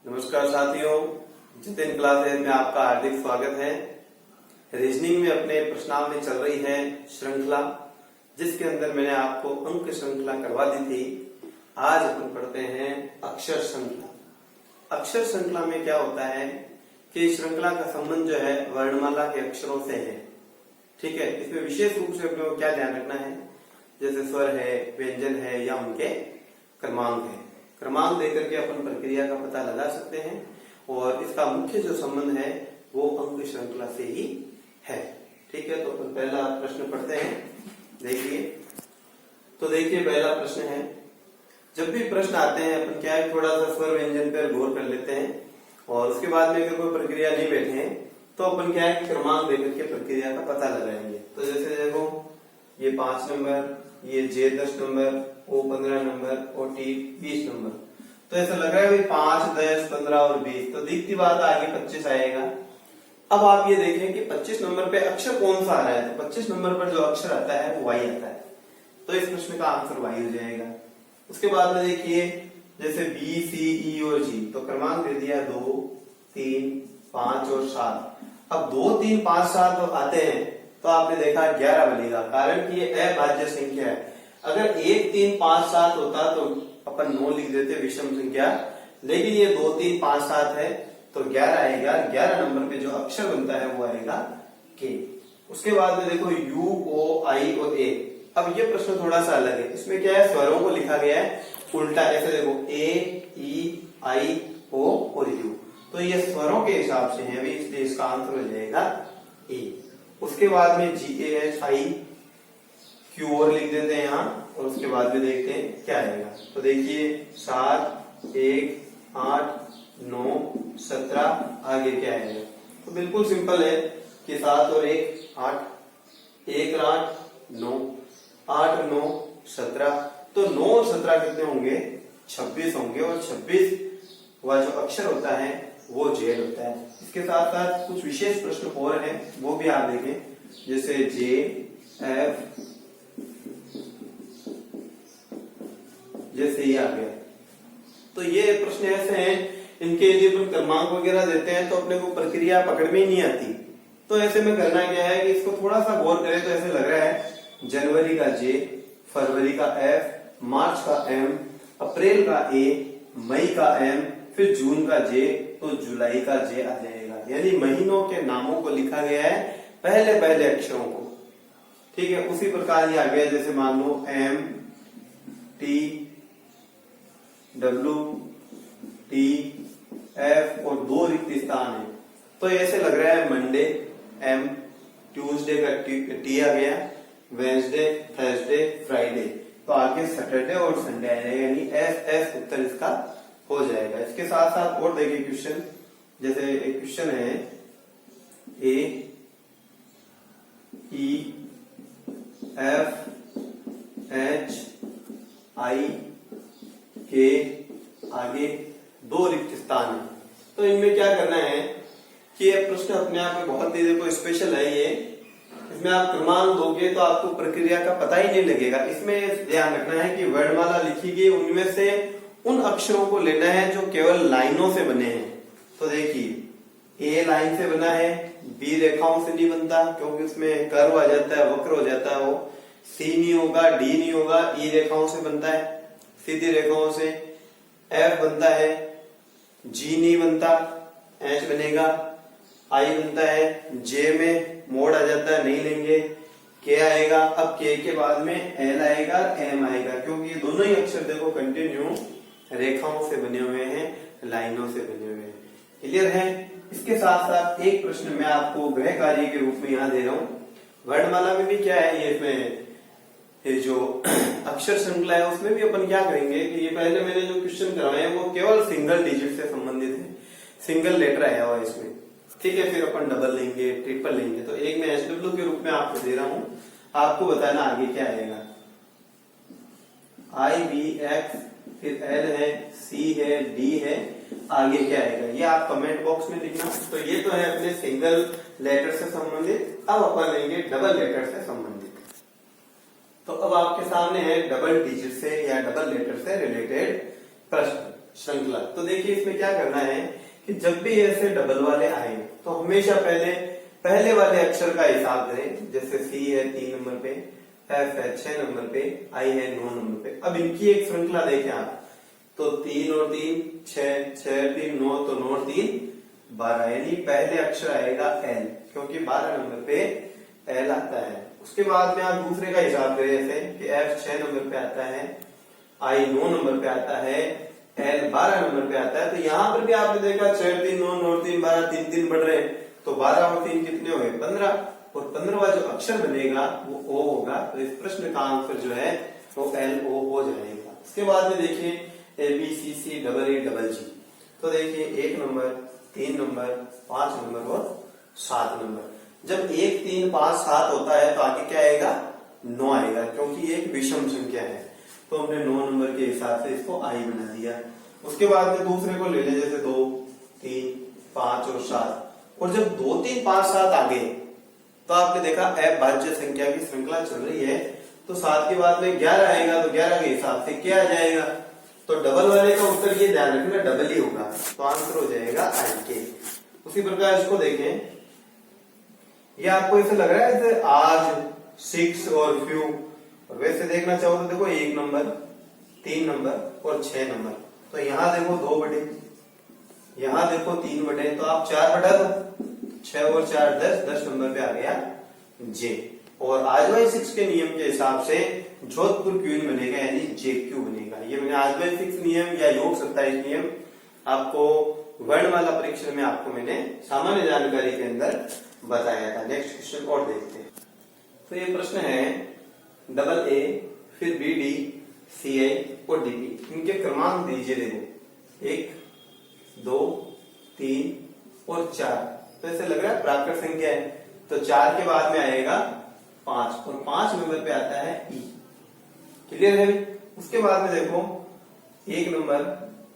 नमस्कार साथियों, जितिन क्लासेज में आपका हार्दिक स्वागत है। रीजनिंग में अपने प्रश्नावली चल रही है श्रृंखला, जिसके अंदर मैंने आपको अंक श्रृंखला करवा दी थी। आज अपन पढ़ते हैं अक्षर श्रृंखला। अक्षर श्रृंखला में क्या होता है कि श्रृंखला का संबंध जो है वर्णमाला के अक्षरों से है। ठीक है, इसमें विशेष रूप से अपने को क्या ध्यान रखना है, जैसे स्वर है, व्यंजन है या उनके क्रमांक है। क्रमांक देकर के अपन प्रक्रिया का पता लगा सकते हैं और इसका मुख्य जो संबंध है वो अंक श्रृंखला से ही है। ठीक है, तो अपन पहला प्रश्न पढ़ते हैं। देखिए पहला प्रश्न है, जब भी प्रश्न आते हैं अपन क्या है, थोड़ा सा स्वर व्यंजन पर गौर कर लेते हैं और उसके बाद में अगर कोई प्रक्रिया नहीं बैठे हैं तो अपन क्या है, क्रमांक देकर के प्रक्रिया का पता लगाएंगे। तो जैसे देखो, ये 5 नंबर, ये जे 10 नंबर, ओ 15 नंबर और टी 20 नंबर। तो ऐसा लग रहा है भाई 5, 10, 15 और 20, तो दिखती बात आगे 25 आएगा। अब आप ये देखें कि 25 नंबर पे अक्षर कौन सा आ रहा है, तो 25 नंबर पर जो अक्षर आता है वो वाई आता है, तो इस प्रश्न का आंसर वाई हो जाएगा। उसके बाद में देखिए, जैसे बी, सी, ई और जी, तो क्रमांक दे दिया 2, 3, 5 और 7। अब 2, 3, 5, 7 आते हैं तो आपने देखा 11 बनेगा, कारण कि ये अभाज्य संख्या है। अगर 1, 3, 5, 7 होता तो अपन 9 लिख देते विषम संख्या, लेकिन ये 2, 3, 5, 7 है तो 11 आएगा। 11 नंबर पे जो अक्षर बनता है वो आएगा के। उसके बाद में देखो यू, ओ, आई और ए। अब ये प्रश्न थोड़ा सा अलग है, इसमें क्या है, स्वरों को लिखा गया है उल्टा। ऐसे देखो ए, ई, आई, ओ और यू, तो ये स्वरों के हिसाब से है अभी, इसलिए इसका आंसर हो जाएगा ए। उसके बाद में जी, ए, एच, आई, क्यू और लिख देते हैं यहाँ और उसके बाद में देखते हैं क्या आएगा। तो देखिए 7, 1, 8, 9, 17, आगे क्या आएगा। तो बिल्कुल सिंपल है कि 7 और 1 8, 1 और 8 9, 8 और 9 17, तो 9 और 17 कितने होंगे, 26 होंगे। और 26 वह जो अक्षर होता है वो जेड होता है। इसके साथ साथ कुछ विशेष प्रश्न और हैं, वो भी आप देखें, जैसे जे, एफ, जैसे ये आ गया। तो ये प्रश्न ऐसे हैं, इनके यदि अपन क्रमांक वगैरह देते हैं तो अपने को प्रक्रिया पकड़ में ही नहीं आती। तो ऐसे में करना क्या है कि इसको थोड़ा सा गौर करें तो ऐसे लग रहा है जनवरी का जे, फरवरी का एफ, मार्च का एम, अप्रैल का ए, मई का एम, फिर जून का जे, तो जुलाई का जे आ जाएगा। यानी महीनों के नामों को लिखा गया है पहले पहले अक्षरों को। ठीक है, उसी प्रकार ये आ गया, जैसे मान लो M, T, W, T, F और 2 रिक्त स्थान है। तो ऐसे लग रहा है मंडे एम, ट्यूसडे का टी आ गया, वेंसडे, थर्सडे, फ्राइडे, तो आगे सैटरडे और संडे आ जाएगा, यानी एस एस उत्तर इसका हो जाएगा। इसके साथ साथ और देखिए क्वेश्चन, जैसे एक क्वेश्चन है ए, ई, एफ, एच, आई, के, आगे 2 रिक्त स्थान है। तो इनमें क्या करना है कि ये प्रश्न अपने आप में बहुत ही देखो स्पेशल है। ये इसमें आप क्रमांक दोगे तो आपको प्रक्रिया का पता ही नहीं लगेगा। इसमें ध्यान रखना है कि वर्णमाला लिखी गई, उनमें से उन अक्षरों को लेना है जो केवल लाइनों से बने हैं। तो देखिए ए लाइन से बना है, बी रेखाओं से नहीं बनता क्योंकि उसमें कर्व आ जाता है, वक्र हो जाता है वो। सी नहीं होगा, डी नहीं होगा, ई रेखाओं से बनता है, सीधी रेखाओं से। एफ बनता है, जी नहीं बनता, एच बनेगा, आई बनता है, जे में मोड़ आ जाता है, नहीं लेंगे, के आएगा। अब के के बाद में एल आएगा, एम आएगा, क्योंकि ये दोनों ही अक्षर देखो कंटिन्यू रेखाओं से बने हुए हैं, लाइनों से बने हुए हैं। क्लियर है। इसके साथ साथ एक प्रश्न मैं आपको गृह कार्य के रूप में यहाँ दे रहा हूँ। वर्णमाला में भी क्या है, ये जो अक्षर श्रृंखला है उसमें भी अपन क्या करेंगे कि ये पहले मैंने जो क्वेश्चन कराए हैं वो केवल सिंगल डिजिट से संबंधित है, सिंगल लेटर आया हुआ है इसमें। ठीक है, फिर अपन डबल लेंगे, ट्रिपल लेंगे। तो एक मैं एसडब्ल्यू के रूप में आपको दे रहा हूँ, आपको बताना आगे क्या आएगा। आई, बी, एक्स, फिर एल है, सी है, डी है, आगे क्या आएगा ये आप कमेंट बॉक्स में लिखना। तो ये तो है अपने सिंगल लेटर से संबंधित। अब अपन लेंगे डबल लेटर से संबंधित। तो अब आपके सामने है डबल डिजिट से या डबल लेटर से रिलेटेड प्रश्न। श्रृंखला। तो देखिए इसमें क्या करना है कि जब भी ऐसे डबल वाले आए तो हमेशा पहले वाले अक्षर का हिसाब करें। जैसे सी है 3 नंबर पे, एफ है 6 नंबर पे, आई है 9 नंबर पे। अब इनकी एक श्रृंखला देखें आप, तो 3 और 3 6, 6 3 9, तो 9 और 3 12, यानी पहले अक्षर आएगा एल, क्योंकि 12 नंबर पे एल आता है। उसके बाद में आप दूसरे का हिसाब करें जैसे कि एफ 6 नंबर पे आता है, आई 9 नंबर पे आता है, एल 12 नंबर पे आता है। तो यहाँ पर भी आपने देखा 6 3 9 9 3 12 3 3 बढ़ रहे हैं, तो 12 और 3 कितने हुए 15, और 15वां जो अक्षर बनेगा वो ओ होगा। तो इस प्रश्न का आंसर जो है वो एल ओ हो जाएगा। उसके बाद में देखिए A B C C double E double G. तो देखिए 1 नंबर, 3 नंबर, 5 नंबर और 7 नंबर। जब 1 3 5 7 होता है तो आगे क्या आएगा 9 आएगा, क्योंकि एक विषम संख्या है। तो हमने 9 नंबर के हिसाब से इसको आई बना दिया। उसके बाद में दूसरे को ले लें, जैसे 2 3 5 और 7। और जब 2 3 5 7 आ गए तो आपने देखा अभाज्य संख्या की श्रृंखला चल रही है, तो 7 के बाद में 11 आएगा, तो 11 के हिसाब से क्या आ जाएगा। तो डबल वाले का उत्तर ये ध्यान रखना डबल ही होगा, तो आंसर हो जाएगा आई के। उसी प्रकार इसको देखें, ये आपको ऐसे लग रहा है जैसे आज 6 और फ्यू, और वैसे देखना चाहो तो देखो 1 नंबर, 3 नंबर और 6 नंबर। तो यहाँ देखो 2 बटे, यहाँ देखो 3 बटे, तो आप 4 बटा दो, 6 और 4 10, 10 नंबर पे आ गया जे। और आजवाई 6 के नियम के हिसाब से जोधपुर क्वीन बनेगा, यानी जे क्यू बनेगा। ये मैंने आजवाई 6 नियम या योग 27 नियम आपको वर्णमाला परीक्षण में आपको मैंने सामान्य जानकारी के अंदर बताया था। नेक्स्ट क्वेश्चन और देखते हैं। तो ये प्रश्न है डबल ए, फिर बी डी सी आई और डी पी, इनके क्रमांक दीजिए। देखो 1 2 3 और 4। तो ऐसे लग रहा है प्राकृत संख्या है, तो 4 के बाद में आएगा 5, और 5 नंबर पे आता है ई। क्लियर है? उसके बाद में देखो 1 नंबर,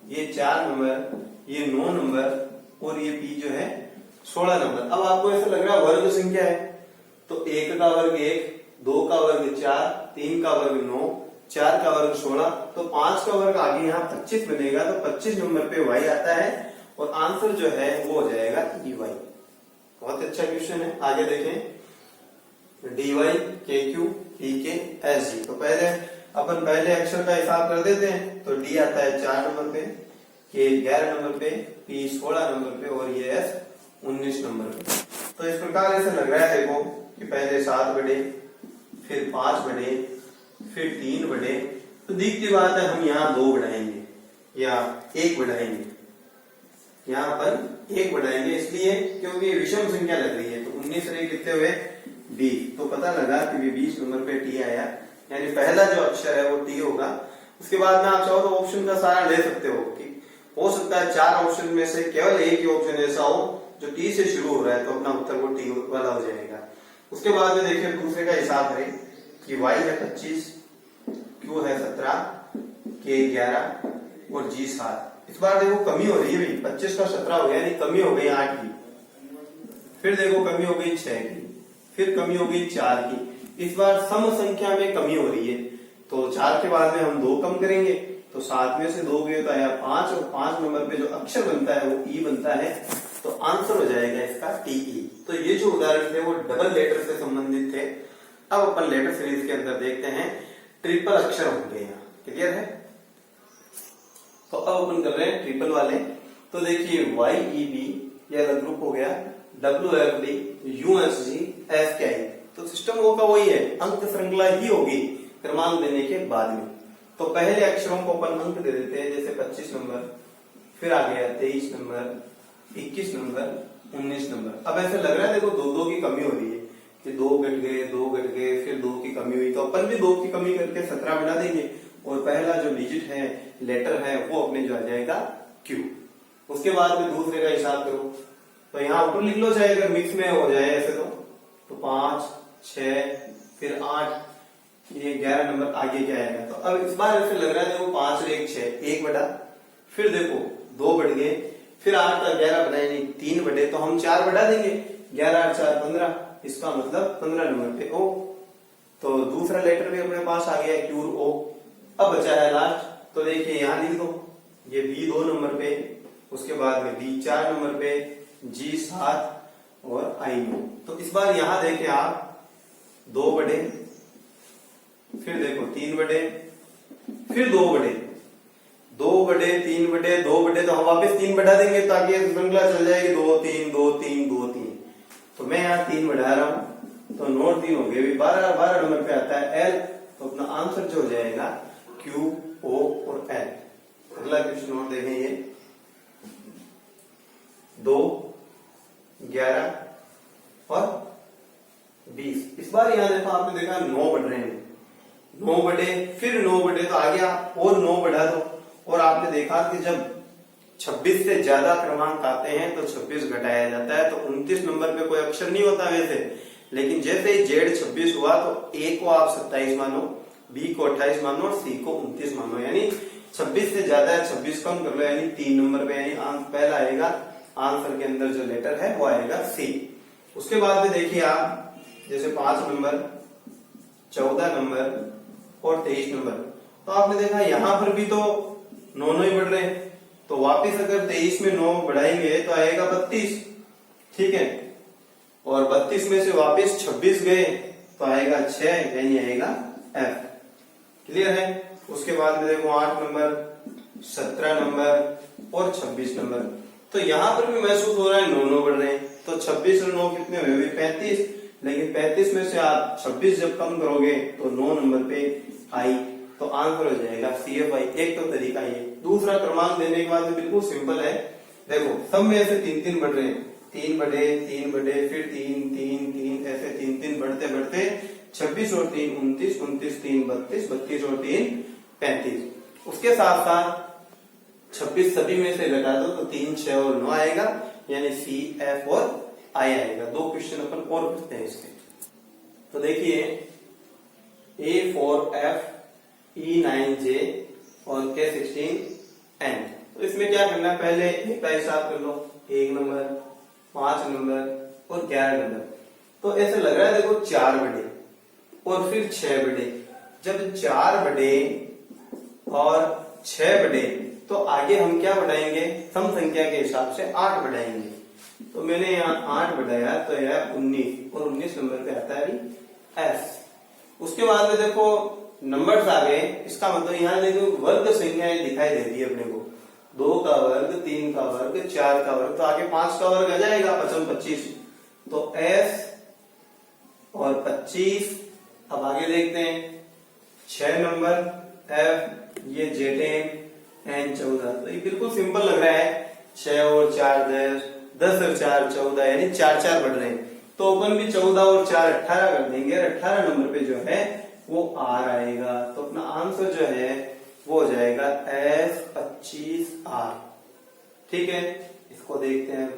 ये 4 नंबर, ये 9 नंबर और ये पी जो है 16 नंबर। अब आपको ऐसा लग रहा है वर्ग संख्या है, तो 1 का वर्ग 1, 2 का वर्ग 4, 3 का वर्ग 9, 4 का वर्ग 16, तो 5 का वर्ग आगे यहाँ 25 बनेगा। तो 25 नंबर पे वाई आता है, और आंसर जो है वो हो जाएगा ई वाई। बहुत अच्छा क्वेश्चन है। आगे देखें डी वाई के क्यू पी के एस जी। तो पहले अक्षर का हिसाब कर देते हैं। तो डी आता है 4 नंबर पे, के 11 नंबर पे, पी 16 नंबर पे, और ये एस 19 नंबर पे। तो इस प्रकार ऐसे लग रहा है देखो कि पहले 7 बढ़े, फिर 5 बढ़े, फिर 3 बढ़े। तो दिखती बात है हम यहाँ 2 बढ़ाएंगे या 1 बढ़ाएंगे, यहाँ पर 1 बढ़ाएंगे, इसलिए क्योंकि विषम संख्या लग रही है। तो 19 रहे कितने हुए 20। तो पता लगा कि ये 20 नंबर पे टी आया, यानी पहला जो अक्षर है वो टी होगा। उसके बाद में आप चाहो तो ऑप्शन का सहारा ले सकते हो कि हो सकता है 4 ऑप्शन में से केवल एक ही ऑप्शन ऐसा हो जो टी से शुरू हो रहा है, तो अपना उत्तर वो टी वाला हो जाएगा। उसके बाद में देखिए दूसरे का हिसाब करें कि y है 25, q है 17, k 11 और g 7। इस बार देखो कमी हो रही है भाई, 25 का 17 हो गया, यानी कमी हो गई 8 की, फिर देखो कमी हो गई 6 की, फिर कमी हो गई 4 की। इस बार सम संख्या में कमी हो रही है, तो 4 के बाद में हम 2 कम करेंगे, तो 7 में से 2 गए तो आया 5, और 5 नंबर पे जो अक्षर बनता है वो ई बनता है। तो आंसर हो जाएगा इसका टीई। तो ये जो उदाहरण थे वो डबल लेटर से संबंधित थे। अब अपन लेटर सीरीज के अंदर देखते हैं ट्रिपल अक्षर होंगे यहाँ। क्लियर है? तो अब अपन कर रहे हैं ट्रिपल वाले। तो देखिए वाई ई बी ये अलग ग्रुप हो गया, W F D, U S G, F के आई। तो सिस्टम वो का वही है, अंक श्रृंखला ही होगी क्रमांक देने के बाद में। तो पहले अक्षरों को अपन अंक दे देते हैं, जैसे 25 नंबर, फिर आ गया 23 नंबर, 21 नंबर, 19 नंबर। अब ऐसे लग रहा है देखो 2 की कमी हो रही है कि 2 घट गए, फिर 2 की कमी हुई, तो अपन भी 2 की कमी करके 17 बना देंगे, और पहला जो डिजिट है लेटर है वो अपने जो आ जाएगा क्यू। उसके बाद में दूसरे का हिसाब करो, तो यहाँ ऊपर लिख लो, चाहे अगर मिक्स में हो जाए ऐसे तो 5 6 फिर 8, ये 11 नंबर आगे क्या आएगा। तो अब इस बार ऐसे लग रहा है देखो 5 और 1 6, 1 बटा, फिर देखो 2 बढ़ गए, फिर 8 का 11 बनाए नहीं 3 बटे, तो हम 4 बढ़ा देंगे, 11 और 4 15, इसका मतलब 15 नंबर पे ओ। तो दूसरा लेटर भी अपने पास आ गया क्यू ओ। अब बचा है लास्ट, तो देखिए यहाँ लिख दो ये बी 2 नंबर पे, उसके बाद में बी 4 नंबर पे, जी 7 और आई 9। तो इस बार यहां देखें आप 2 बड़े, फिर देखो 3 बड़े, फिर 2 बड़े, 2 बड़े, 3 बड़े, 2 बड़े, तो हम वापस 3 बढ़ा देंगे ताकि श्रृंखला चल जाएगी 2 3 2 3 2 3। तो मैं यहाँ 3 बढ़ा रहा हूं तो नोट 3 हो गए, 12 नंबर पे आता है एल। तो अपना आंसर जो हो जाएगा क्यू, ओ और एल। अगला क्वेश्चन नोट देखें, ये 2 11 और 20। इस बार यहां देखो, आपने देखा 9 बढ़ रहे हैं, 9 बढ़े, फिर 9 बढ़े, तो आगे आप और 9 बढ़ा दो। और आपने देखा कि जब 26 से ज्यादा क्रमांक आते हैं तो 26 घटाया जाता है। तो 29 नंबर पे कोई अक्षर नहीं होता वैसे, लेकिन जैसे ही जेड 26 हुआ तो ए को आप 27 मानो, बी को 28 मानो और सी को 29 मानो। यानी 26 से ज्यादा है, 26 कम कर लो, यानी 3 नंबर पे, यानी पहला आएगा आंसर के अंदर जो लेटर है वो आएगा सी। उसके बाद में देखिए आप, जैसे 5 नंबर, 14 नंबर और 23 नंबर, तो आपने देखा यहां पर भी तो 9 ही बढ़ रहे हैं। तो वापिस अगर 23 में 9 बढ़ाएंगे तो आएगा 32, ठीक है। और 32 में से वापिस 26 गए तो आएगा 6, यानी आएगा एफ। क्लियर है। उसके बाद में देखो 8 नंबर, 17 नंबर और 26 नंबर, तो यहां पर भी महसूस हो रहा है 9 बढ़ रहे हैं। तो 26 और 9 कितने हुए? 35। लेकिन 35 में से आप 26 जब कम करोगे तो 9 नंबर पे आई, तो आंसर हो जाएगा CFI। एक तो तरीका ये। दूसरा क्रमांक देने के बाद बिल्कुल सिंपल है, देखो सब में ऐसे 3 बढ़ रहे हैं, 3 बढ़े, 3 बढ़े, फिर 3 3 3, ऐसे 3 बढ़ते बढ़ते 26 और 3 29, 29 3 32, 32 और 3 35। उसके साथ साथ 26 सभी में से घटा दो तो 3 6 और 9 आएगा, यानी CF और I आएगा। 2 क्वेश्चन अपन और करते हैं इसके। तो देखिए A4F E9J और K16N। तो इसमें क्या करना है, पहले एक का हिसाब कर लो, 1 नंबर, 5 नंबर और 11 नंबर। तो ऐसे लग रहा है देखो 4 बढ़े और फिर 6 बढ़े। जब 4 बढ़े और 6 बढ़े तो आगे हम क्या बढ़ाएंगे, सम संख्या के हिसाब से 8 बढ़ाएंगे। तो मैंने यहाँ 8 बढ़ाया तो यह 19, और 19 नंबर पे आता है एस। उसके बाद में देखो नंबर्स आ गए, इसका मतलब यहाँ देखो वर्ग संख्याएं दिखाई देती है अपने को, 2 का वर्ग, 3 का वर्ग, 4 का वर्ग, तो आगे 5 का वर्ग आ जाएगा, 5 25। तो S और 25। अब आगे देखते हैं 6 नंबर F, ये Z10, N 14। तो ये बिल्कुल सिंपल लग रहा है, 6 और 4 10, 10 और 4 14, यानी 4 4 बढ़ रहे हैं। तो अपन भी 14 और 4 18 कर देंगे, और 18 नंबर पे जो है वो R आएगा। तो अपना आंसर जो है वो हो जाएगा S25R। ठीक है, इसको देखते हैं।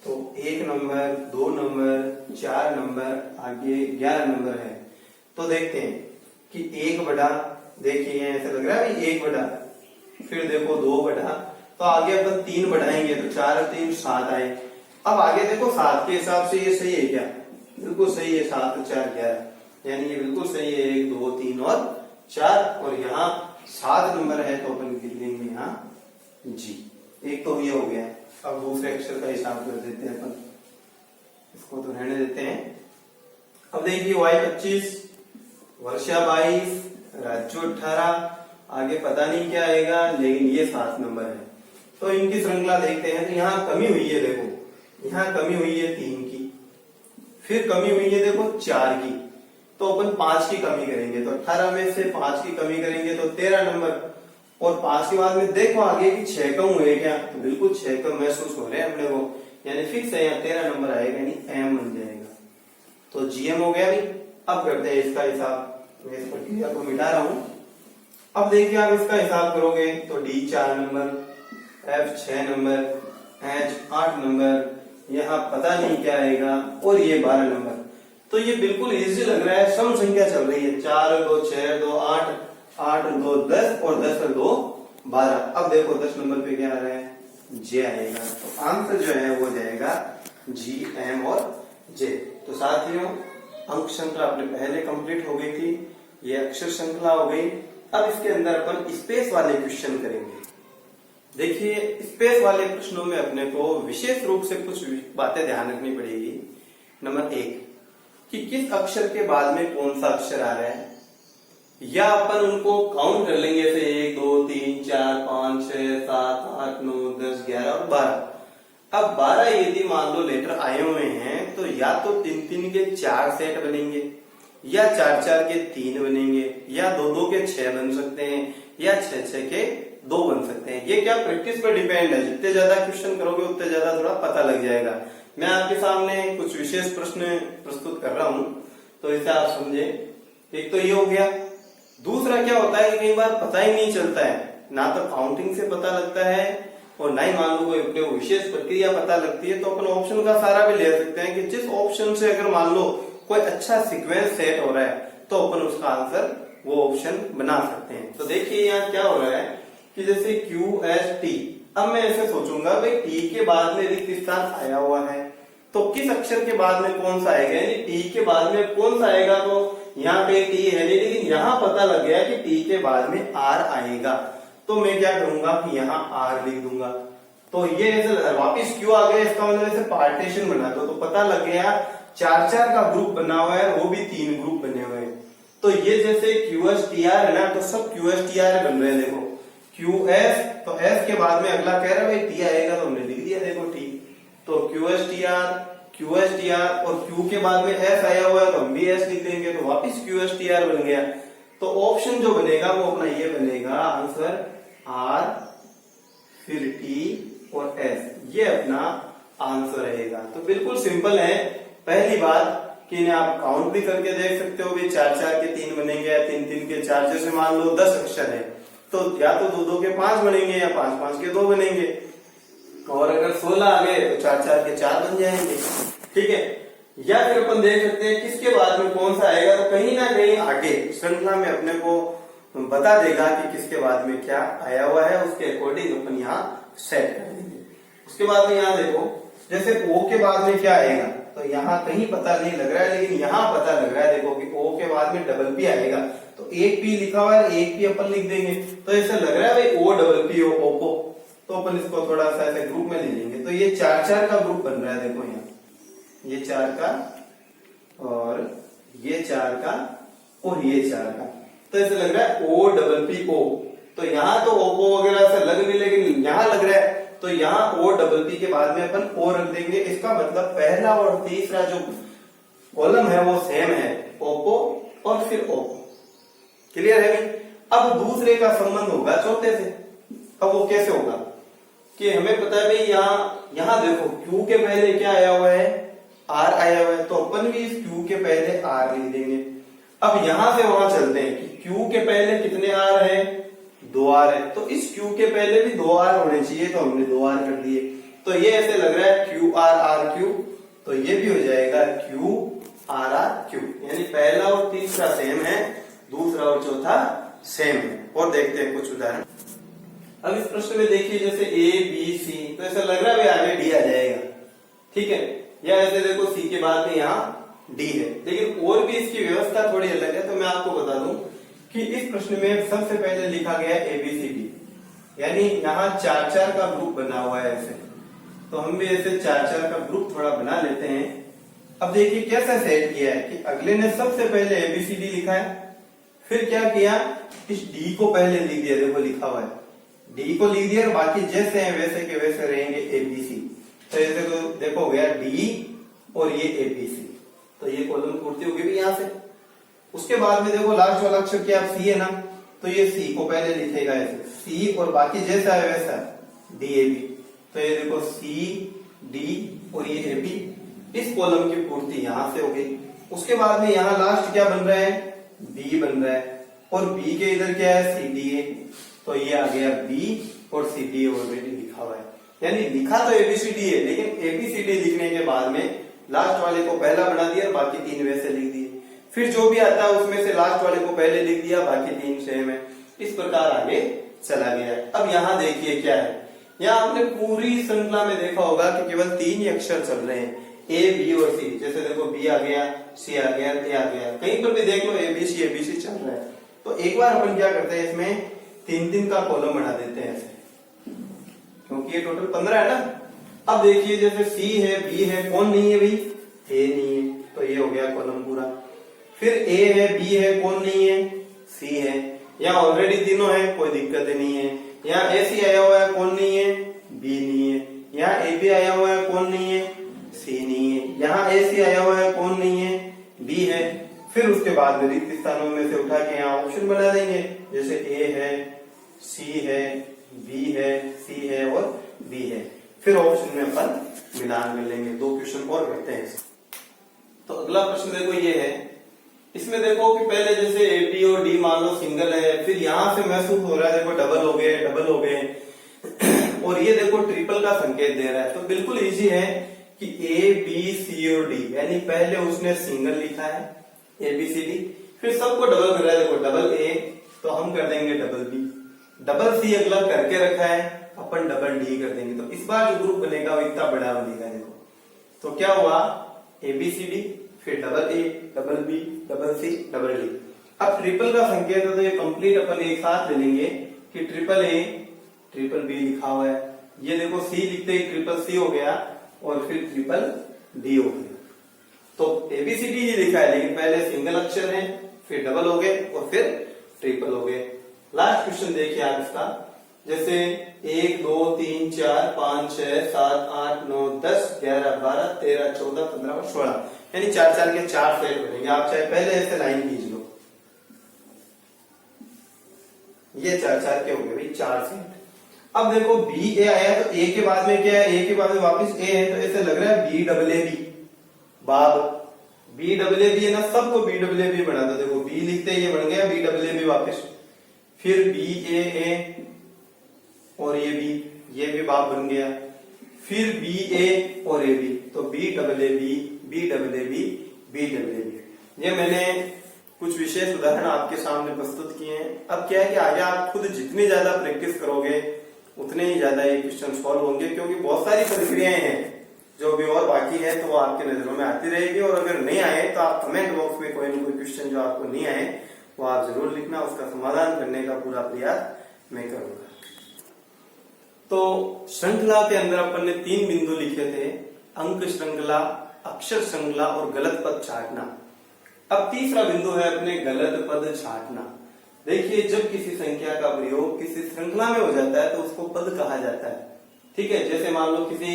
तो 1 नंबर, 2 नंबर, 4 नंबर, आगे 11 नंबर है। तो देखते हैं कि 1 बढ़ा, देखिए ऐसे लग रहा है 1 बढ़ा, फिर देखो 2 बढ़ा, तो आगे अपन 3 बढ़ाएंगे तो 4 और 3 7 आए। अब आगे देखो 7 के हिसाब से ये सही है क्या? बिल्कुल सही है, 7 और 4 11, यानी ये बिल्कुल सही है, 1 2 3 और 4। और यहाँ 7 नंबर है तो अपन लिख लेंगे यहाँ जी। एक तो ये हो गया। अब दूसरे अक्षर का हिसाब कर देते हैं अपन, इसको तो रहने देते हैं। अब देखिए Y 25, वर्षा 22, राजू 18, आगे पता नहीं क्या आएगा, लेकिन ये 7 नंबर है। तो इनकी श्रृंखला देखते हैं। तो यहाँ कमी हुई है, देखो यहाँ कमी हुई है 3 की, फिर कमी हुई है देखो 4 की, तो अपन 5 की कमी करेंगे। तो 18 में से 5 की कमी करेंगे तो 13 नंबर, और 5 के बाद में देखो आगे कि 6 कम हुए क्या, तो बिल्कुल 6 कम महसूस हो रहे हैं अपने को, यानी फिक्स है यहाँ 13 नंबर आएगा, यानी M बन जाएगा। तो GM हो गया भी। अब करते हैं इसका हिसाब, मैं इस प्रक्रिया को मिटा रहा हूं। अब देखिए आप इसका हिसाब करोगे तो D 4 number, F 6 number, H 8 number, यहाँ पता नहीं क्या आएगा, और ये 12 नंबर। तो ये बिल्कुल इजी लग रहा है, सम संख्या चल रही है, 4 और 2 6 2 8, 8 और 2 10, और 10 और 2 12। अब देखो 10 नंबर पे क्या आ रहा है, J आएगा। तो आंसर जो है वो जाएगा G, M और J। तो साथियों अंक श्रृंखला अपने पहले कंप्लीट हो गई थी, ये अक्षर श्रृंखला हो गई। अब इसके अंदर अपन स्पेस वाले क्वेश्चन करेंगे। देखिए, स्पेस वाले प्रश्नों में अपने को विशेष रूप से कुछ बातें ध्यान रखनी पड़ेगी। नंबर 1 कि किस अक्षर के बाद में कौन सा अक्षर आ रहा है, या अपन उनको काउंट कर लेंगे जैसे 1 2 3 4 5 6 7 8 9 10 11 और 12। अब 12 यदि मान लो लेटर आए हुए हैं तो या तो 3 3 के 4 सेट बनेंगे, या 4 4 के 3 बनेंगे, या 2 2 के 6 बन सकते हैं, या 6 6 के 2 बन सकते हैं। ये क्या प्रैक्टिस पर डिपेंड है, जितने ज्यादा क्वेश्चन करोगे उतने ज्यादा थोड़ा पता लग जाएगा। मैं आपके सामने कुछ विशेष प्रश्न प्रस्तुत कर रहा हूं तो इसे आप समझे। एक तो ये हो गया। दूसरा क्या होता है कि कई बार पता ही नहीं चलता है, ना तो काउंटिंग से पता लगता है और ना ही मान लो कोई विशेष प्रक्रिया पता लगती है, तो अपन ऑप्शन का सहारा भी ले सकते हैं कि जिस ऑप्शन से अगर मान लो कोई अच्छा सीक्वेंस सेट हो रहा है तो अपन उसका आंसर वो ऑप्शन बना सकते हैं। तो देखिए यहाँ क्या हो रहा है कि जैसे QST, अब मैं ऐसे सोचूंगा भाई टी के बाद में रिक्त स्थान आया हुआ है तो किस अक्षर के बाद में कौन सा आएगा, यानी टी के बाद में कौन सा आएगा। तो यहाँ पे टी है नहीं, लेकिन यहाँ पता लग गया कि टी के बाद में आर आएगा, तो मैं क्या करूंगा कि यहाँ आर लिख दूंगा। तो ये ऐसे वापिस क्यों आ गया, इसका मतलब ऐसे पार्टीशन बना दो तो पता लग गया 4 4 का ग्रुप बना हुआ है, वो भी 3 ग्रुप बने हुए हैं। तो ये जैसे QSTR है ना, तो सब QSTR बन रहे हैं। देखो QS, तो S के बाद में अगला कह रहा है भाई T आएगा, तो हमने लिख दिया देखो T। तो QSTR और Q के बाद में S आया हुआ है तो हम भी S लिख देंगे, तो वापिस QSTR बन गया। तो ऑप्शन जो बनेगा वो अपना ये बनेगा आंसर R, फिर T और S, ये अपना आंसर रहेगा। तो बिल्कुल सिंपल है। पहली बात कि इन्हें आप काउंट भी करके देख सकते हो, भी 4 4 के 3 बनेंगे या 3 3 के 4, जैसे मान लो 10 अक्षर है तो या तो 2 2 के 5 बनेंगे या 5 5 के 2 बनेंगे, और अगर 16 आ गए तो 4 4 के 4 बन जाएंगे। ठीक है, या फिर अपन देख सकते हैं किसके बाद में कौन सा आएगा, तो कहीं ना कहीं आगे श्रृंखला में अपने को बता देगा कि किसके बाद में क्या आया हुआ है, उसके अकॉर्डिंग अपन यहाँ सेट कर देंगे। उसके बाद में यहाँ देखो जैसे O के बाद में क्या आएगा, तो यहाँ कहीं पता नहीं लग रहा है, लेकिन यहाँ पता लग रहा है देखो कि O के बाद में डबल P आएगा, तो एक P लिखा हुआ है, एक P अपन लिख देंगे, तो ऐसा लग रहा है भाई O डबल P हो ओप्पो, तो अपन इसको थोड़ा सा ऐसे ग्रुप में ले लेंगे। तो ये 4 4 का ग्रुप बन रहा है, देखो यहाँ ये 4 का और ये 4 का और ये 4 का, तो ऐसे लग रहा है O डबल P O। तो यहाँ तो ओप्पो वगैरह ऐसा लग नहीं, लेकिन यहाँ लग रहा है, तो यहाँ O डबल P के बाद में अपन O रख देंगे। इसका मतलब पहला और तीसरा जो कॉलम है वो सेम है, ओप्पो और फिर ओप्पो। क्लियर है? अब दूसरे का संबंध होगा चौथे से। अब वो कैसे होगा कि हमें पता है भाई यहाँ देखो Q के पहले क्या आया हुआ है, R आया हुआ है, तो अपन भी इस Q के पहले R लिख देंगे। अब यहां से वहां चलते हैं कि Q के पहले कितने R है, 2 R है, तो इस Q के पहले भी 2 R होने चाहिए, तो हमने 2 R कर दिए। तो ये ऐसे लग रहा है QR RQ, तो ये भी हो जाएगा QRRQ, यानी पहला और तीसरा सेम है, दूसरा और चौथा सेम है। और देखते हैं कुछ उदाहरण। अब इस प्रश्न में देखिए जैसे ABC, तो ऐसा लग रहा है आगे D आ जाएगा, ठीक है, या ऐसे देखो C के बाद में यहाँ D है, लेकिन और भी इसकी व्यवस्था थोड़ी अलग है। तो मैं आपको बता दूं कि इस प्रश्न में सबसे पहले लिखा गया ABCD, यानी यहाँ 4 4 का ग्रुप बना हुआ है ऐसे, तो हम भी ऐसे 4 4 का ग्रुप थोड़ा बना लेते हैं। अब देखिए कैसा सेट किया है कि अगले ने सबसे पहले ABCD लिखा है, फिर क्या किया, इस D को पहले लिख दिया, देखो लिखा हुआ है D को लिख दिया, और बाकी जैसे हैं वैसे के वैसे रहेंगे ABC। तो ऐसे देखो हो गया D और ये ABC, तो ये कॉलम पूर्ति होगी भी यहाँ से। उसके बाद में देखो लास्ट वाला अक्षर क्या C है ना, तो ये C को पहले लिखेगा ऐसे C, और बाकी जैसा है वैसा DAB, तो ये देखो C D और ये AB, इस कॉलम की पूर्ति यहां से हो गई। उसके बाद में यहाँ लास्ट क्या बन रहा है, B बन रहा है, और B के इधर क्या है CDA, तो ये आ गया B और CDA ऑलरेडी लिखा हुआ है, यानी लिखा तो ABCD है, लेकिन ABCD लिखने के बाद में लास्ट वाले को पहला बना दिया और बाकी 3 वैसे लिख दिए। फिर जो भी आता है उसमें से लास्ट वाले को पहले लिख दिया, बाकी 3 सेम है, इस प्रकार आगे चला गया है। अब यहाँ देखिए क्या है, यहाँ आपने पूरी श्रृंखला में देखा होगा कि केवल 3 ही अक्षर चल रहे हैं, A B और C। जैसे देखो B आ गया, C आ गया, A आ गया, कहीं पर भी देख लो ABC चल रहा है। तो एक बार अपन क्या करते हैं, इसमें 3 3 का कॉलम बना देते हैं ऐसे, क्योंकि ये टोटल 15 है ना। अब देखिए जैसे सी है, बी है, कौन नहीं है भाई? ए नहीं है, तो ये हो गया कॉलम पूरा। फिर ए है, बी है, कौन नहीं है? सी है। यहाँ ऑलरेडी तीनों है, कोई दिक्कत नहीं है। यहाँ ए सी आया हुआ है, कौन नहीं है? बी नहीं है। यहाँ ए बी आया हुआ है, कौन नहीं है? सी नहीं है। यहाँ ए सी आया हुआ है, कौन नहीं है? बी है। फिर उसके बाद में रिक्त स्थानों में से उठा के यहाँ ऑप्शन बना देंगे, जैसे ए है, सी है, बी है, सी है और बी है। फिर ऑप्शन में अपन मिलान कर लेंगे। 2 क्वेश्चन और करते हैं। तो अगला प्रश्न देखो ये है, इसमें देखो कि पहले जैसे ए बी और डी मान लो सिंगल है, फिर यहां से महसूस हो रहा है देखो डबल हो गए, डबल हो गए और ये देखो ट्रिपल का संकेत दे रहा है। तो बिल्कुल इजी है कि ए बी सी और डी, यानी पहले उसने सिंगल लिखा है ए बी सी डी, फिर सबको डबल कर रहा है। देखो डबल ए तो हम कर देंगे डबल बी, डबल सी अगला करके रखा है, अपन डबल डी कर देंगे। तो इस बार जो ग्रुप बनेगा वो इतना बड़ा बनेगा। देखो तो क्या हुआ, ए बी सी डी, फिर double A, double B, double C, double D. अब ट्रिपल का संकेत है तो ये कंप्लीट अपन एक साथ ले लेंगे कि ट्रिपल ए, ट्रिपल बी लिखा हुआ है। ये देखो सी लिखते ही ट्रिपल सी हो गया और फिर ट्रिपल डी हो गया। तो एबीसीडी ही लिखा है, लेकिन पहले सिंगल अक्षर है, फिर डबल हो गए और फिर ट्रिपल हो गए। लास्ट क्वेश्चन देखिए आप इसका, जैसे 1 2 3 4 5 6 7 8 9 10 11 12 13 14 15 और 16, यानी 4 4 के 4 सेट बनेंगे। आप चाहे पहले ऐसे लाइन खींच लो, ये 4 4 के हो गए भाई 4 सेट। अब देखो बी ए आया तो ए के बाद में क्या है, ए के बाद में वापस ए है, तो ऐसे लग रहा है बी डबल ए बी, बाब बी डबल ए बी है ना, सबको बी डबल ए बी बना दो। देखो बी लिखते ये बन गया बी डबल ए बी वापस, फिर बी ए और ये भी बाब बन गया, फिर बी ए और ए बी, तो B double A B, B double A B, B double A B. ये मैंने कुछ विशेष उदाहरण आपके सामने प्रस्तुत किए हैं। अब क्या है कि आगे आप खुद जितनी ज्यादा प्रैक्टिस करोगे उतने ही ज्यादा ये क्वेश्चन सॉल्व होंगे, क्योंकि बहुत सारी प्रक्रियाएं हैं जो भी और बाकी है तो वो आपके नजरों में आती रहेगी। और अगर नहीं आए तो आप कमेंट बॉक्स में कोई ना कोई क्वेश्चन जो आपको नहीं आए वो आप जरूर लिखना, उसका समाधान करने का पूरा प्रयास मैं करूंगा। तो श्रृंखला के अंदर अपन ने 3 बिंदु लिखे थे, अंक श्रृंखला, अक्षर श्रृंखला और गलत पद छांटना। अब तीसरा बिंदु है अपने गलत पद छांटना। देखिए जब किसी संख्या का प्रयोग किसी श्रृंखला में हो जाता है तो उसको पद कहा जाता है, ठीक है। जैसे मान लो किसी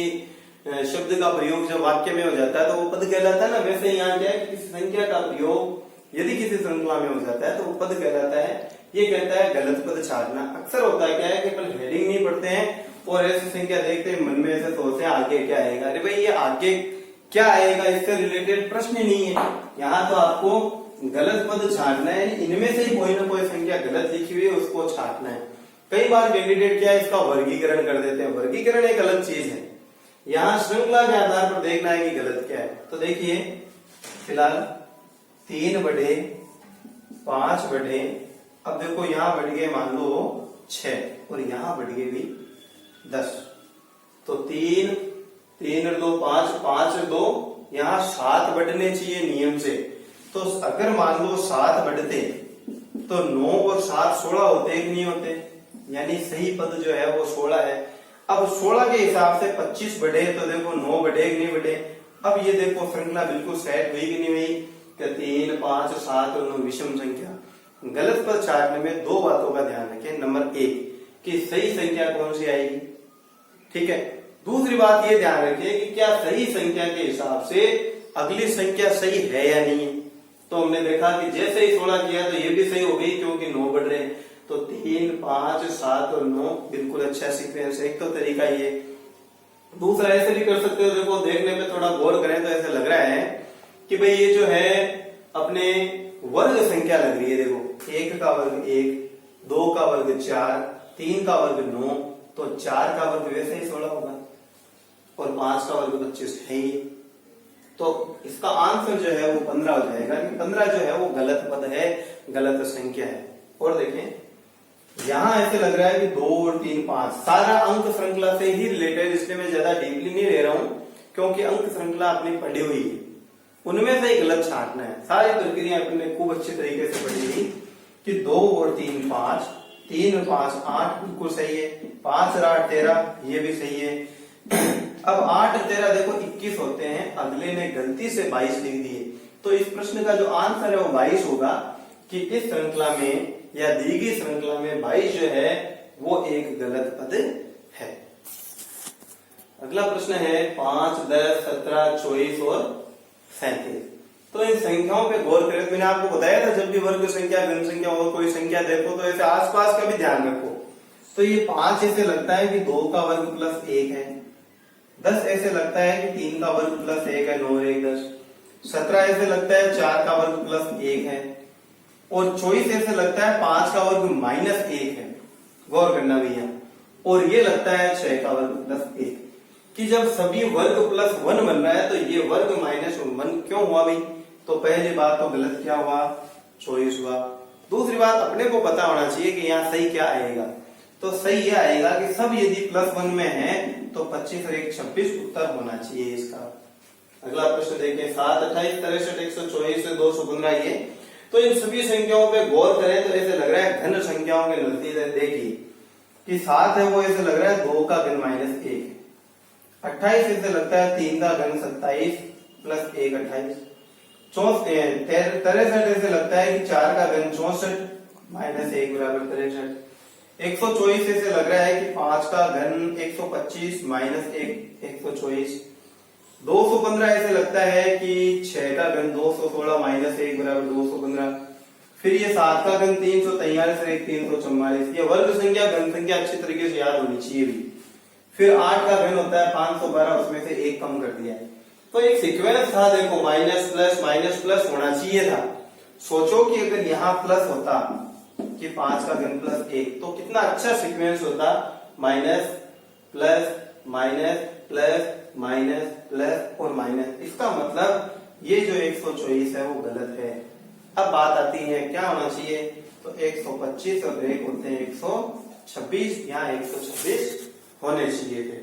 शब्द का प्रयोग जब वाक्य में हो जाता है तो वो पद कहलाता है ना, वैसे यहाँ क्या है कि किसी संख्या का प्रयोग यदि किसी श्रृंखला में हो जाता है तो वो पद कहलाता है। ये कहता है गलत पद छांटना। अक्सर होता है क्या है कि अपन हेडिंग नहीं पढ़ते हैं और ऐसी संख्या देखते हैं मन में ऐसे सोचते हैं आगे क्या आएगा, अरे भाई ये आगे क्या आएगा इससे रिलेटेड प्रश्न ही नहीं है। यहाँ तो आपको गलत पद छांटना है, इनमें से ही कोई ना कोई संख्या गलत लिखी हुई है उसको छांटना है। कई बार कैंडिडेट क्या है इसका वर्गीकरण कर देते हैं, वर्गीकरण एक अलग चीज है। यहाँ श्रृंखला के आधार पर देखना है कि गलत क्या है। तो देखिए फिलहाल 3 बटे 5 बटे, अब देखो यहाँ बढ़ गए मान लो 6 और यहाँ बढ़ गए भी 10, तो 3 3 और 2 5, 5 और 2 यहाँ 7 बढ़ने चाहिए नियम से। तो अगर मान लो 7 बढ़ते तो 9 और 7 16 होते कि नहीं होते, यानी सही पद जो है वो 16 है। अब 16 के हिसाब से 25 बढ़े तो देखो 9 बढ़े कि नहीं बढ़े। अब ये देखो श्रृंखला बिल्कुल सेट हुई कि नहीं हुई, 3 5 7 और 9 विषम संख्या। गलत पद छांटने में 2 बातों का ध्यान रखें। नंबर 1 कि सही संख्या कौन सी आएगी, ठीक है। दूसरी बात ये ध्यान रखिए कि क्या सही संख्या के हिसाब से अगली संख्या सही है या नहीं है। तो हमने देखा कि जैसे ही 16 किया तो ये भी सही हो गई क्योंकि 9 बढ़ रहे हैं, तो 3 5 7 और 9 बिल्कुल अच्छा सीक्वेंस है। एक तो तरीका ये, दूसरा ऐसे भी कर सकते हो। देखो देखने पे थोड़ा गौर करें तो ऐसा लग रहा है कि भाई ये जो है अपने वर्ग संख्या लग रही है। देखो 1 का वर्ग 1, 2 का वर्ग 4, 3 का वर्ग 9, तो 4 का वर्ग वैसे ही 16 होगा और 5 का वर्ग 25 है ही, तो इसका आंसर जो है वो 15 हो जाएगा। 15 जो है वो गलत पद है, गलत संख्या है। और देखें यहां ऐसे लग रहा है कि 2 और 3 5 सारा अंक श्रृंखला से ही रिलेटेड, इसलिए मैं ज्यादा डीपली नहीं ले रहा हूं क्योंकि अंक श्रृंखला अपनी पढ़ी हुई है, उनमें से ही गलत छांटना है। सारी प्रक्रिया अपने खूब अच्छे तरीके से पढ़ी हुई कि 2 और 3 5, 3 और 5 8 बिल्कुल सही है। 5 और 8 13, ये भी सही है। अब 8 और 13 देखो 21 होते हैं, अगले ने गलती से 22 लिख दिए, तो इस प्रश्न का जो आंसर है वो 22 होगा कि इस श्रृंखला में या दी गई श्रृंखला में 22 जो है वो एक गलत पद है। अगला प्रश्न है 5, 10, 17, 24 और 37। तो इन संख्याओं पे गौर करें। मैंने आपको बताया था जब भी वर्ग संख्या, घन संख्या और कोई संख्या देखो तो ऐसे आसपास का भी ध्यान रखो। तो ये 5 ऐसे लगता है कि 2 का वर्ग प्लस 1 है। 10 ऐसे लगता है कि 3 का वर्ग प्लस 1 है, 9 और 1 10। 17 ऐसे लगता है 4 का वर्ग प्लस 1 है। और 24 ऐसे लगता है 5 का वर्ग माइनस 1 है। गौर करना भैया। और ये लगता है 6 का वर्ग प्लस 1। कि जब सभी वर्ग प्लस 1 बन रहा है तो ये वर्ग माइनस 1 क्यों हुआ भाई? तो पहली बात तो गलत क्या हुआ? 24 हुआ। दूसरी बात अपने को पता होना चाहिए कि यहाँ सही क्या आएगा। तो सही ये आएगा कि सब यदि प्लस 1 में है तो 25 और 1 26 उत्तर होना चाहिए इसका। अगला प्रश्न देखें 7, 28, 63, 124 से 215 ये। तो इन सभी संख्याओं पे गौर करें तो ऐसे लग रहा है घन संख्याओं के नजदीक देखिए कि 7 है वो ऐसे लग रहा है 2 का घन माइनस 1। 28 ऐसे लगता है 3 का घन 27 प्लस 1 28। 63 ऐसे लगता है कि 4 का घन 64 माइनस 1 बराबर 63। 124 ऐसे लग रहा है कि 5 का घन 125 माइनस 1 124। 215 ऐसे लगता है कि 6 का घन 216 माइनस 1 बराबर 215। फिर ये 7 का घन 343 और 1 344। ये वर्ग संख्या घन संख्या अच्छी तरीके से याद होनी चाहिए भी। फिर 8 का घन होता है 512, उसमें से 1 कम कर दिया है। तो एक सीक्वेंस था देखो, माइनस प्लस होना चाहिए था। सोचो कि अगर यहाँ प्लस होता कि 5 का घन प्लस 1 तो कितना अच्छा सीक्वेंस होता। Minus plus minus plus minus plus और माइनस। इसका मतलब ये जो 124 है वो गलत है। अब बात आती है क्या होना चाहिए? तो 125 और 1 होते हैं 126, यहाँ 126 होने चाहिए थे।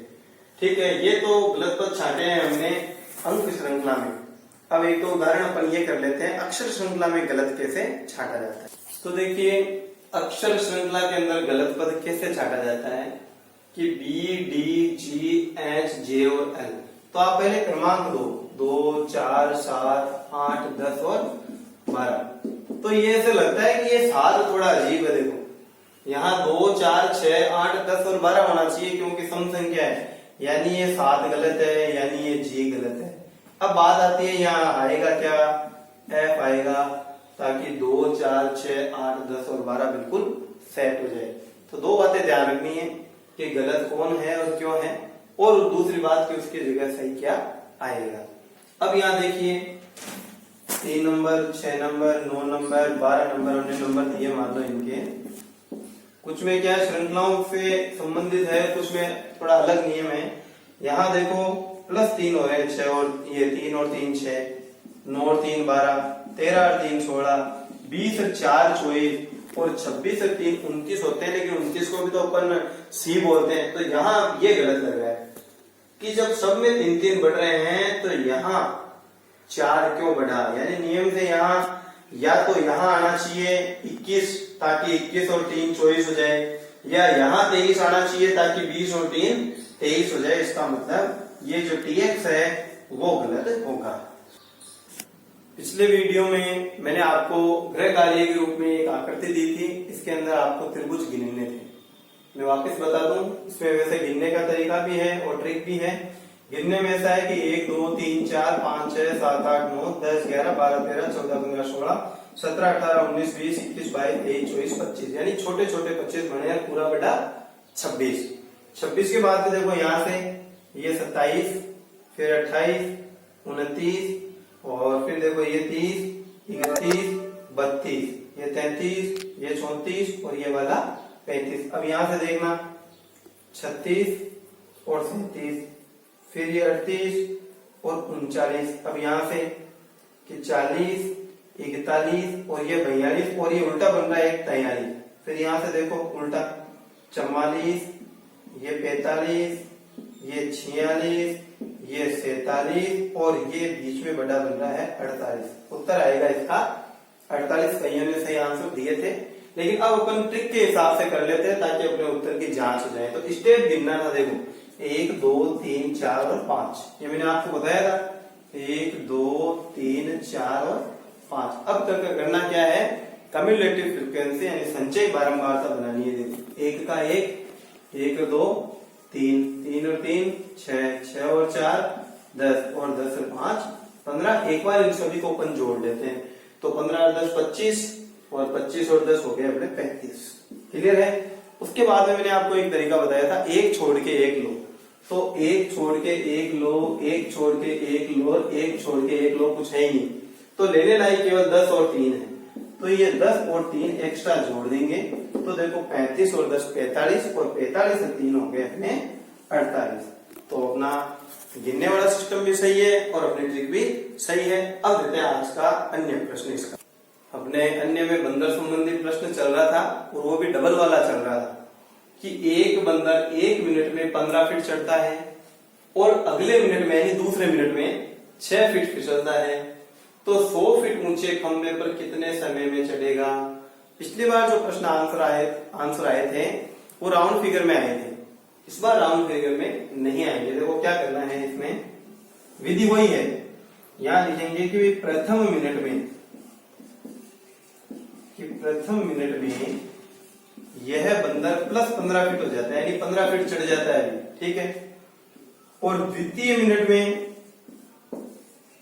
ठीक है, ये तो गलत पद छांटे हैं हमने अंक श्रृंखला में। अब एक तो उदाहरण अपन ये कर लेते हैं अक्षर श्रृंखला में गलत कैसे छांटा जाता है। तो देखिए अक्षर श्रृंखला के अंदर गलत पद कैसे छांटा जाता है कि B D G H J और एल। तो आप पहले क्रमांक दो 2 4 7 8 10 और 12। तो ये ऐसे लगता है कि ये 7 थोड़ा अजीब है। देखो यहाँ 2 4 6 8 10 और 12 होना चाहिए क्योंकि सम संख्या है, यानी ये 7 गलत है, यानी ये जी गलत है। अब बात आती है यहाँ आएगा क्या? एफ आएगा, ताकि 2 4 6 8 10 और 12 बिल्कुल सेट हो जाए। तो दो बातें ध्यान रखनी है कि गलत कौन है और क्यों है, और दूसरी बात कि उसकी जगह सही क्या आएगा। अब यहाँ देखिए 3 number 6 number 9 number 12 number 19 number दिए मान लो इनके। कुछ में क्या श्रृंखलाओं से संबंधित है, कुछ में थोड़ा अलग नियम है। यहाँ देखो +3 हो रहे हैं 6 और ये 3 और 3 6, 9 और 3 12, 13 और 3 16, 20 और 4 24 और 26 और 3 29 होते हैं। लेकिन 29 को भी तो अपन सी बोलते हैं। तो यहाँ ये गलत लग रहा है कि जब सब में 3 3 बढ़ रहे हैं तो यहाँ 4 क्यों बढ़ा? यानी नियम से यहाँ या तो यहाँ आना चाहिए 21 ताकि 21 और 3 24 हो जाए, या यहाँ 23 आना चाहिए ताकि 20 और 3 23 हो जाए। इसका मतलब ये जो TX है वो गलत होगा। पिछले वीडियो में मैंने आपको गृह कार्य के रूप में एक आकृति दी थी, इसके अंदर आपको त्रिभुज गिनने थे। मैं वापस बता दूं, इसमें वैसे गिनने का तरीका भी है और ट्रिक भी है। गिनने में ऐसा है कि 1 2 3 4 5 6 7 8 9 10 11 12 13 14 15 16 17 18 19 20 21 22 23 24 25, यानी छोटे छोटे 25 बने हैं, पूरा बड़ा 26। 26 के बाद देखो यहाँ से ये 27, फिर 28, 29 और फिर देखो ये 30, 31, 32, ये 33, ये 34 और ये वाला 35। अब यहाँ से देखना 36 और 37, फिर ये 38 और 39। अब यहाँ से कि 40, 41 और ये 42 और ये उल्टा बन रहा है 43। फिर यहाँ से देखो उल्टा 44, ये 45, ये 46, ये 47 और ये बीच में बड़ा बन रहा है 48। उत्तर आएगा इसका 48। कईयों ने सही आंसर दिए थे, लेकिन अब अपन ट्रिक के हिसाब से कर लेते हैं ताकि अपने उत्तर की जांच हो जाए। तो स्टेप गिनना था, देखो 1 2 3 4 और 5, ये मैंने आपको बताया था 1 2 3 4 और 5। अब तक करना क्या है, कम्युलेटिव फ्रीक्वेंसी यानी संचय बारंबारता बनानी है। देखो 1 का 1, 1 2 3, 3 और 3 6, 6 और 4 10 और 10 और 5 15। एक बार इन सभी को अपन जोड़ लेते हैं तो 15 और 10 25 और 25 और 10 हो गए अपने 35। क्लियर है। उसके बाद में मैंने आपको एक तरीका बताया था, एक छोड़ के एक लो। तो एक छोड़ के एक लो, एक छोड़ के एक लो, एक छोड़ के एक लो, कुछ है ही नहीं, तो लेने लायक केवल 10 और 3 है। तो ये 10 और 3 एक्स्ट्रा जोड़ देंगे तो देखो 35 और 10 45 और 45 से 3 हो गए अपने 48। तो अपना गिनने वाला सिस्टम भी सही है और अपनी ट्रिक भी सही है। अब देते हैं आज का अन्य प्रश्न। इसका अपने अन्य में बंदर संबंधी प्रश्न चल रहा था और वो भी डबल वाला चल रहा था कि एक बंदर 1 मिनट में 15 फीट चढ़ता है और अगले मिनट में यानी दूसरे मिनट में 6 फीट फिसलता है, तो 100 फीट ऊंचे खंबे पर कितने समय में चढ़ेगा। पिछली बार जो प्रश्न आंसर आए थे वो राउंड फिगर में आए थे, इस बार राउंड फिगर में नहीं आएंगे। देखो क्या करना है, इसमें विधि वही है, यहां लिखेंगे कि प्रथम मिनट में यह बंदर प्लस 15 फीट हो जाता है यानी 15 फीट चढ़ जाता है, ठीक है। और द्वितीय मिनट में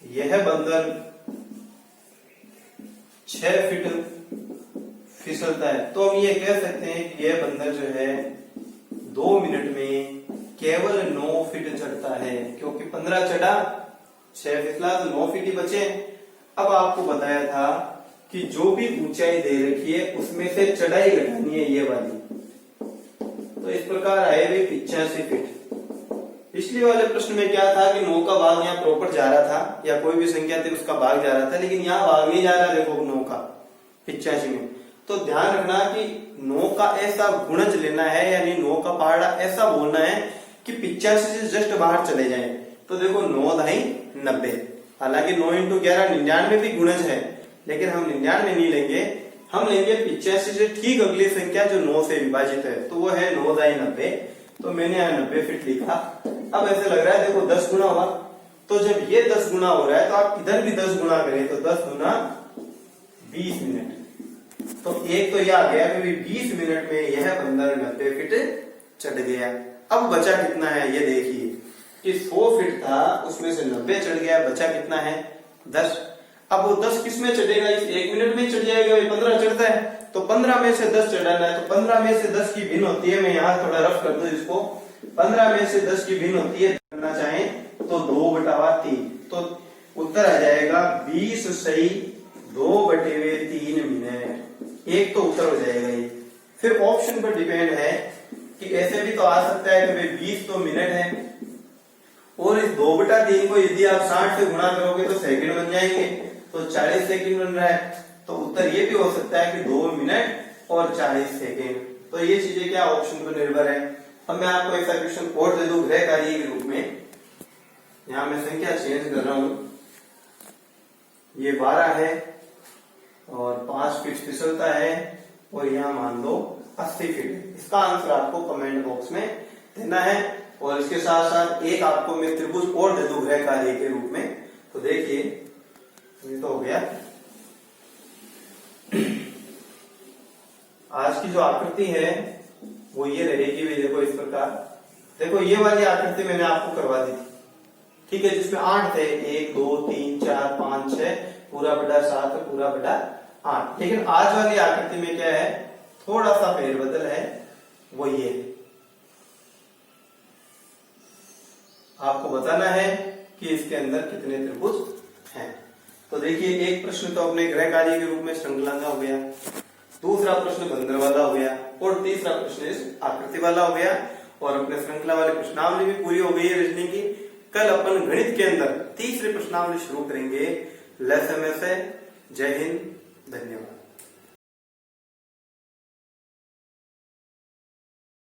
यह बंदर 6 फीट फिसलता है। तो हम ये कह सकते हैं कि यह बंदर जो है 2 मिनट में केवल 9 फीट चढ़ता है, क्योंकि 15 चढ़ा 6 फिसला तो 9 फीट ही बचे। अब आपको बताया था कि जो भी ऊंचाई दे रखी है उसमें से चढ़ाई घटानी है ये वाली, तो इस प्रकार आए हुए 85 फीट। पिछले वाले प्रश्न में क्या था कि 9 का भाग यहाँ प्रॉपर जा रहा था या कोई भी संख्या थी उसका भाग जा रहा था, लेकिन यहाँ भाग नहीं जा रहा। देखो 9 का 85 में, तो ध्यान रखना कि 9 का ऐसा गुणज लेना है यानी 9 का पहाड़ा ऐसा बोलना है कि 85 से जस्ट बाहर चले जाए। तो देखो 9 ढाई 90, हालांकि 9 × 11 99 भी गुणज है, लेकिन हम 99 नहीं लेंगे, हम लेंगे 85 से ठीक अगली संख्या जो 9 से विभाजित है, तो वो है 9 ढाई 90। तो मैंने यहाँ 90 फीट लिखा। अब ऐसे लग रहा है देखो 10 गुना हुआ, तो जब ये 10 गुना हो रहा है तो आप इधर भी 10 गुना करें, तो 10 गुना 20 मिनट। तो एक तो यह आ गया कि 20 मिनट में यह बंदर 90 फीट चढ़ गया। अब बचा कितना है ये देखिए कि 100 फीट था उसमें से 90 चढ़ गया, बचा कितना है 10। अब वो 10 किस में चढ़ेगा, इस 1 मिनट में चढ़ जाएगा, 15 चढ़ता है तो 15 में से 10 चढ़ाना है। तो 15 में से 10 की भिन्न होती है, मैं यहाँ थोड़ा रफ कर दूं इसको, 15 में से 10 की भिन्न होती है, करना चाहे तो 2/3, तो उत्तर आ जाएगा 20 सही 2/3 मिनट। एक तो उत्तर हो जाएगा ये। फिर ऑप्शन पर डिपेंड है कि ऐसे भी तो आ सकता है कि 20 तो मिनट है और इस 2/3 को यदि आप 60 से गुणा करोगे तो सेकंड बन जाएंगे, तो 40 सेकंड बन रहा है। तो उत्तर ये भी हो सकता है कि 2 मिनट और 40 सेकंड। तो ये चीजें क्या ऑप्शन पर निर्भर है। अब मैं आपको एक क्वेश्चन और दे दूं गृह कार्य के रूप में। यहाँ मैं संख्या चेंज कर रहा हूं, ये 12 है और 5 फीट फिसलता है और यहाँ मान लो 80 फीट। इसका आंसर आपको कमेंट बॉक्स में देना है। और इसके साथ साथ एक आपको मैं त्रिभुज और दे दूं गृह कार्य के रूप में। तो देखिए ये तो हो गया। आज की जो आकृति है वो ये रहेगी भी, देखो इस प्रकार। देखो ये वाली आकृति मैंने आपको करवा दी थी, ठीक है, जिसमें 8 थे, 1 2 3 4 5 6 पूरा बटा 7 पूरा बटा 8। लेकिन आज वाली आकृति में क्या है, थोड़ा सा फेरबदल है, वो ये आपको बताना है कि इसके अंदर कितने त्रिभुज हैं। तो देखिए एक प्रश्न तो अपने गृह कार्य के रूप में श्रृंखला का हो गया, दूसरा प्रश्न बंदर वाला हो गया और तीसरा प्रश्न इस आकृति वाला हो गया। और अपने श्रृंखला वाले प्रश्नावली भी पूरी हो गई है रीजनिंग की। कल अपन गणित के अंदर तीसरे प्रश्नावली शुरू करेंगे। ल समय से। जय हिंद, धन्यवाद।